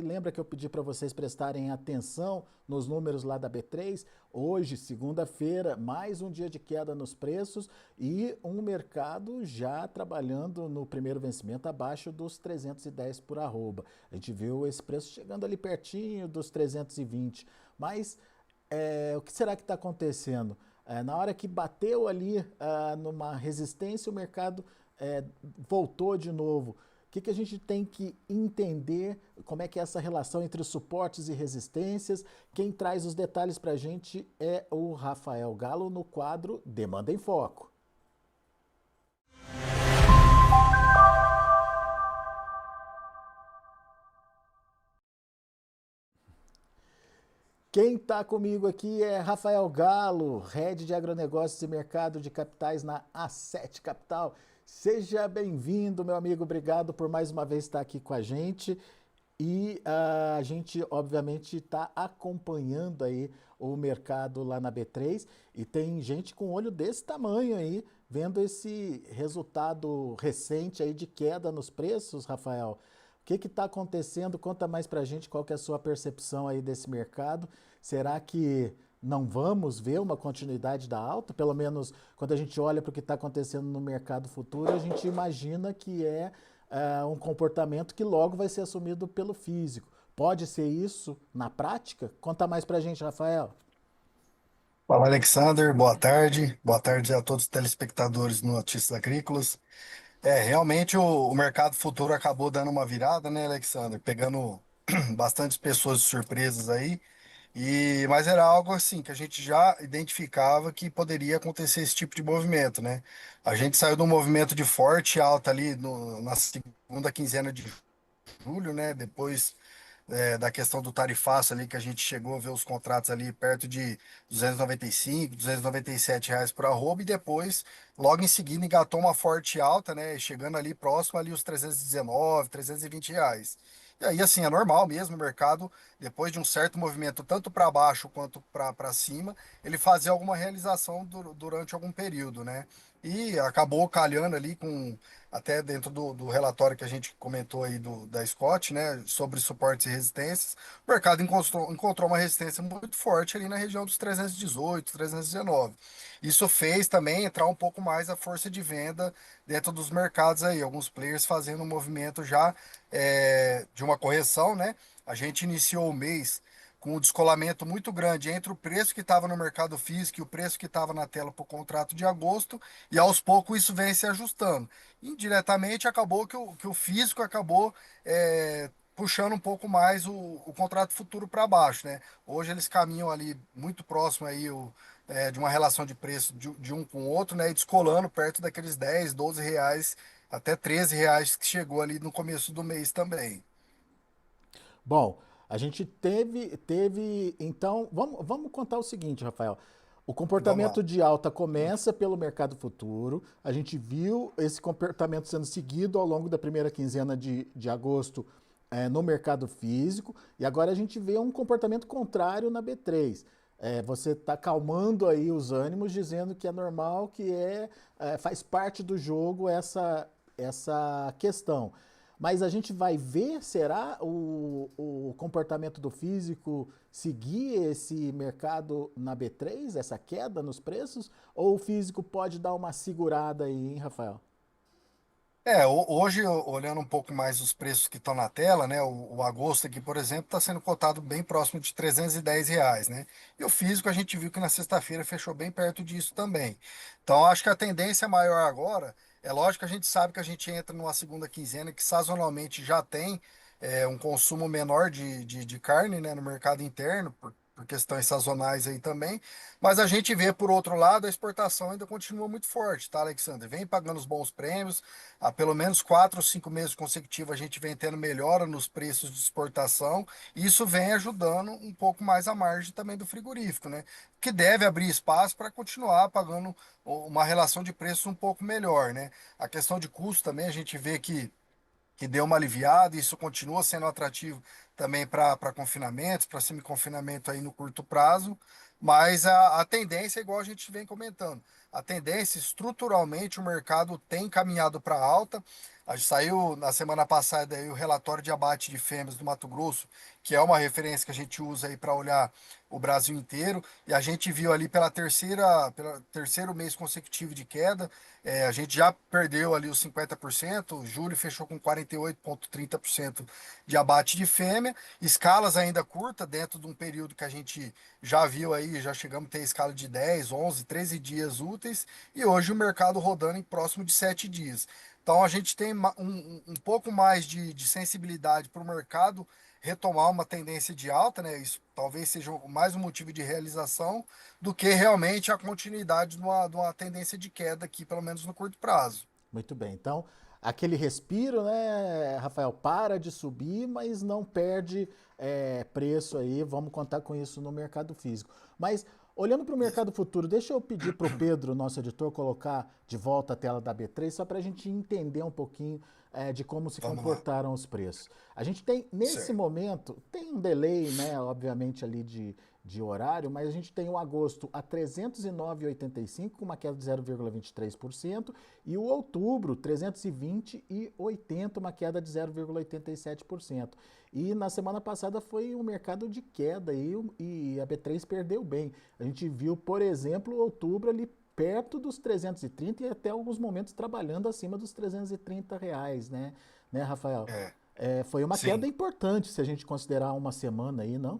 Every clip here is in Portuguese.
Lembra que eu pedi para vocês prestarem atenção nos números lá da B3? Hoje, segunda-feira, mais um dia de queda nos preços e um mercado já trabalhando no primeiro vencimento abaixo dos 310 por arroba. A gente viu esse preço chegando ali pertinho dos 320, mas o que será que está acontecendo? Na hora que bateu ali numa resistência, o mercado voltou de novo. O que a gente tem que entender? Como é que é essa relação entre os suportes e resistências? Quem traz os detalhes para a gente é o Rafael Galo no quadro Demanda em Foco. Quem está comigo aqui é Rafael Galo, Head de Agronegócios e Mercado de Capitais na A7 Capital. Seja bem-vindo, meu amigo. Obrigado por mais uma vez estar aqui com a gente. E a gente, obviamente, está acompanhando aí o mercado lá na B3 e tem gente com olho desse tamanho aí, vendo esse resultado recente aí de queda nos preços, Rafael. O que está acontecendo? Conta mais para a gente qual que é a sua percepção aí desse mercado. Será que não vamos ver uma continuidade da alta? Pelo menos quando a gente olha para o que está acontecendo no mercado futuro, a gente imagina que é um comportamento que logo vai ser assumido pelo físico. Pode ser isso na prática? Conta mais para a gente, Rafael. Fala, Alexander, boa tarde. Boa tarde a todos os telespectadores no Notícias Agrícolas. Realmente o mercado futuro acabou dando uma virada, né, Alexander? Pegando bastantes pessoas de surpresas aí. Mas era algo assim que a gente já identificava que poderia acontecer esse tipo de movimento, né? A gente saiu de um movimento de forte alta ali na segunda quinzena de julho, né? Depois da questão do tarifaço ali, que a gente chegou a ver os contratos ali perto de 295, R$ 297 por arroba, e depois, logo em seguida, engatou uma forte alta, né, chegando ali próximo ali os 319, R$ 320. E aí, assim, é normal mesmo o mercado, depois de um certo movimento, tanto para baixo quanto para cima, ele fazer alguma realização durante algum período, né? E acabou calhando ali com até dentro do relatório que a gente comentou aí da Scott, né, sobre suportes e resistências, o mercado encontrou uma resistência muito forte ali na região dos 318, 319. Isso fez também entrar um pouco mais a força de venda dentro dos mercados aí, alguns players fazendo um movimento já de uma correção, né? A gente iniciou o mês com um descolamento muito grande entre o preço que estava no mercado físico e o preço que estava na tela para o contrato de agosto, e aos poucos isso vem se ajustando. Indiretamente acabou que o físico acabou puxando um pouco mais o contrato futuro para baixo, né? Hoje eles caminham ali muito próximo aí de uma relação de preço de um com o outro, né? E descolando perto daqueles R$ 10, R$ 12 até R$ 13 que chegou ali no começo do mês também. Bom, a gente teve, então, vamos contar o seguinte, Rafael. O Vamos lá. comportamento de alta começa pelo mercado futuro. A gente viu esse comportamento sendo seguido ao longo da primeira quinzena de agosto no mercado físico. E agora a gente vê um comportamento contrário na B3. Você está calmando aí os ânimos, dizendo que é normal, faz parte do jogo essa questão. Mas a gente vai ver, será o comportamento do físico seguir esse mercado na B3, essa queda nos preços? Ou o físico pode dar uma segurada aí, hein, Rafael? Hoje, olhando um pouco mais os preços que estão na tela, né? O agosto aqui, por exemplo, está sendo cotado bem próximo de R$ 310, né? E o físico a gente viu que na sexta-feira fechou bem perto disso também. Então, acho que a tendência maior agora, é lógico que a gente sabe que a gente entra numa segunda quinzena que sazonalmente já tem um consumo menor de carne, né, no mercado interno, por questões sazonais aí também. Mas a gente vê, por outro lado, a exportação ainda continua muito forte, tá, Alexander? Vem pagando os bons prêmios. Há pelo menos 4 ou 5 meses consecutivos a gente vem tendo melhora nos preços de exportação, e isso vem ajudando um pouco mais a margem também do frigorífico, né? Que deve abrir espaço para continuar pagando uma relação de preços um pouco melhor, né? A questão de custo também a gente vê que deu uma aliviada, e isso continua sendo atrativo também para confinamentos, para semi-confinamento aí no curto prazo, mas a tendência é igual a gente vem comentando. a tendência, estruturalmente, o mercado tem caminhado para alta. A gente saiu na semana passada aí o relatório de abate de fêmeas do Mato Grosso, que é uma referência que a gente usa aí para olhar o Brasil inteiro, e a gente viu ali pela terceiro mês consecutivo de queda, a gente já perdeu ali os 50%, julho fechou com 48,30% de abate de fêmea, escalas ainda curtas, dentro de um período que a gente já viu aí, já chegamos a ter escala de 10, 11, 13 dias úteis, e hoje o mercado rodando em próximo de 7 dias. Então a gente tem um pouco mais de sensibilidade para o mercado retomar uma tendência de alta, né? Isso talvez seja mais um motivo de realização do que realmente a continuidade de uma tendência de queda aqui, pelo menos no curto prazo. Muito bem. Então, aquele respiro, né, Rafael, para de subir, mas não perde preço aí. Vamos contar com isso no mercado físico. Mas, olhando para o Isso. mercado futuro, deixa eu pedir para o Pedro, nosso editor, colocar de volta a tela da B3, só para a gente entender um pouquinho de como se Vamos lá. comportaram os preços. A gente tem, nesse Certo. momento, tem um delay, né, obviamente, ali de horário, mas a gente tem o agosto a 309,85, com uma queda de 0,23%, e o outubro 320,80, uma queda de 0,87%. E na semana passada foi um mercado de queda e a B3 perdeu bem. A gente viu, por exemplo, outubro ali perto dos 330 e até alguns momentos trabalhando acima dos R$ 330, né, Rafael? É, Foi uma queda sim. importante se a gente considerar uma semana aí, não?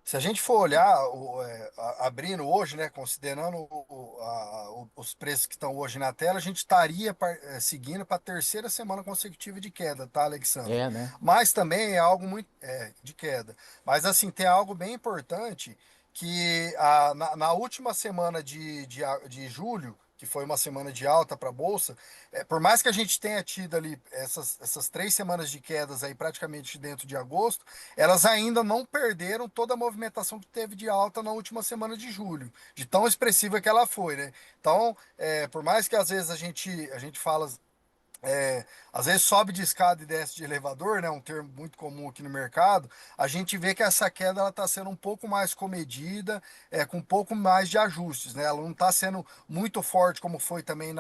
Se a gente for olhar, abrindo hoje, né, considerando os preços que estão hoje na tela, a gente estaria seguindo para a terceira semana consecutiva de queda, tá, Alexandre? É, né? Mas também é algo muito de queda. Mas assim, tem algo bem importante que na última semana de julho, que foi uma semana de alta para a Bolsa, por mais que a gente tenha tido ali essas 3 semanas de quedas aí praticamente dentro de agosto, elas ainda não perderam toda a movimentação que teve de alta na última semana de julho, de tão expressiva que ela foi, né? Então, por mais que às vezes a gente fala às vezes sobe de escada e desce de elevador, né? Um termo muito comum aqui no mercado. A gente vê que essa queda ela está sendo um pouco mais comedida, com um pouco mais de ajustes, né? Ela não está sendo muito forte como foi também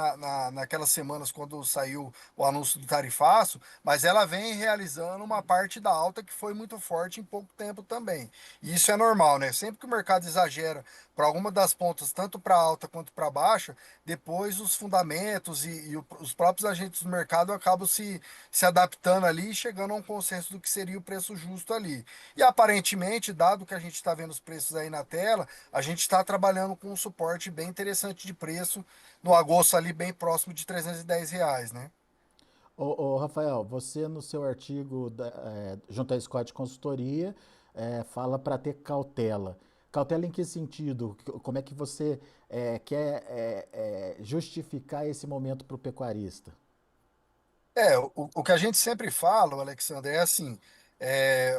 naquelas semanas quando saiu o anúncio do tarifaço, mas ela vem realizando uma parte da alta que foi muito forte em pouco tempo também. E isso é normal, né? Sempre que o mercado exagera para alguma das pontas, tanto para alta quanto para baixa, depois os fundamentos e os próprios agentes do mercado acabam se adaptando ali e chegando a um consenso do que seria o preço justo ali. E aparentemente, dado que a gente está vendo os preços aí na tela, a gente está trabalhando com um suporte bem interessante de preço no agosto ali bem próximo de R$ 310, né? Ô, Rafael, você no seu artigo junto à Scott Consultoria fala para ter cautela. Cautela em que sentido? Como é que você quer justificar esse momento para o pecuarista? O que a gente sempre fala, Alexandre, é assim,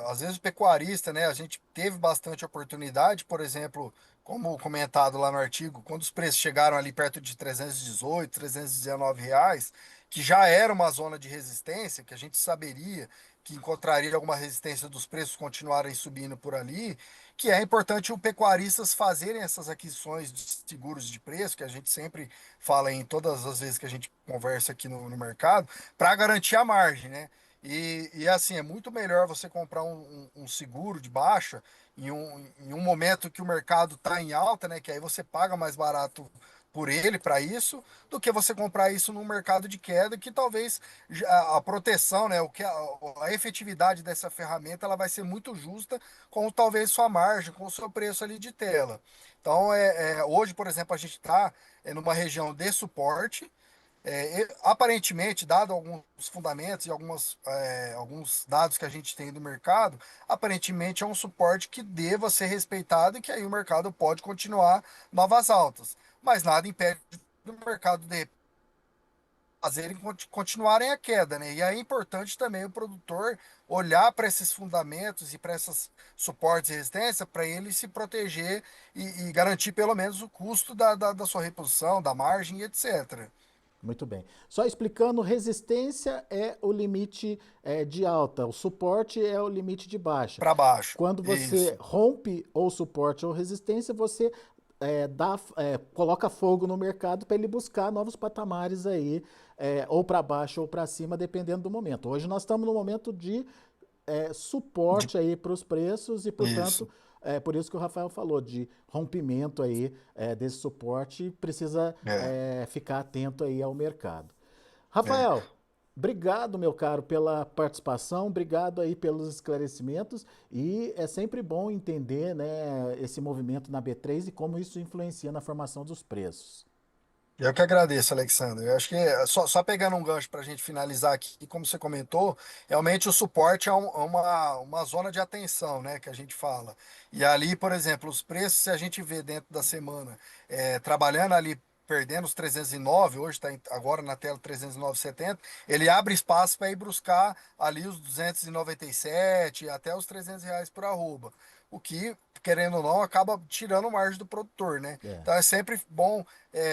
às vezes o pecuarista, né, a gente teve bastante oportunidade, por exemplo, como comentado lá no artigo, quando os preços chegaram ali perto de 318, R$ 319, que já era uma zona de resistência, que a gente saberia que encontraria alguma resistência dos preços continuarem subindo por ali, que é importante o pecuaristas fazerem essas aquisições de seguros de preço, que a gente sempre fala em todas as vezes que a gente conversa aqui no mercado, para garantir a margem, né? E assim, é muito melhor você comprar um seguro de baixa em um momento que o mercado está em alta, né? Que aí você paga mais barato por ele para isso, do que você comprar isso num mercado de queda, que talvez a proteção, né? A efetividade dessa ferramenta ela vai ser muito justa com talvez sua margem, com o seu preço ali de tela. Então, hoje, por exemplo, a gente está numa região de suporte. Aparentemente, dado alguns fundamentos e alguns dados que a gente tem do mercado, aparentemente é um suporte que deva ser respeitado e que aí o mercado pode continuar novas altas. Mas nada impede do mercado de fazerem continuarem a queda, né? E aí é importante também o produtor olhar para esses fundamentos e para esses suportes e resistência para ele se proteger e garantir pelo menos o custo da sua reposição, da margem e etc. Muito bem. Só explicando, resistência é o limite de alta, o suporte é o limite de baixa. Para baixo. Quando você Isso. rompe ou suporte ou resistência, você coloca fogo no mercado para ele buscar novos patamares aí, ou para baixo ou para cima, dependendo do momento. Hoje nós estamos no momento de De- suporte aí para os preços e, Isso. portanto, por isso que o Rafael falou de rompimento aí desse suporte, precisa É, ficar atento aí ao mercado. é. Rafael, obrigado, meu caro, pela participação, obrigado aí pelos esclarecimentos e é sempre bom entender, né, esse movimento na B3 e como isso influencia na formação dos preços. Eu que agradeço, Alexandre. Eu acho que só pegando um gancho para a gente finalizar aqui, como você comentou, realmente o suporte é uma zona de atenção, né, que a gente fala. E ali, por exemplo, os preços, se a gente vê dentro da semana, trabalhando ali, perdendo os 309, hoje está agora na tela 309,70, ele abre espaço para ir buscar ali os 297 até os R$ 300 por arroba. O que, querendo ou não, acaba tirando margem do produtor, né? É, Então é sempre bom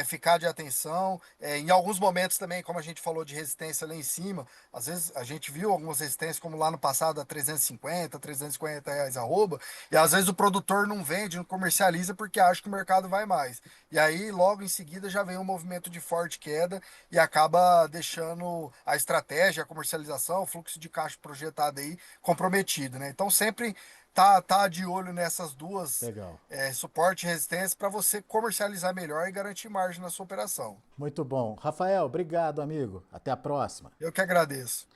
ficar de atenção. Em alguns momentos também, como a gente falou de resistência lá em cima, às vezes a gente viu algumas resistências, como lá no passado, a 350, R$ 350 arroba, e às vezes o produtor não vende, não comercializa porque acha que o mercado vai mais. E aí, logo em seguida, já vem um movimento de forte queda e acaba deixando a estratégia, a comercialização, o fluxo de caixa projetado aí comprometido, né? Então, sempre tá de olho nessas duas legal. suporte e resistência para você comercializar melhor e garantir margem na sua operação. Muito bom. Rafael, obrigado, amigo. Até a próxima. Eu que agradeço.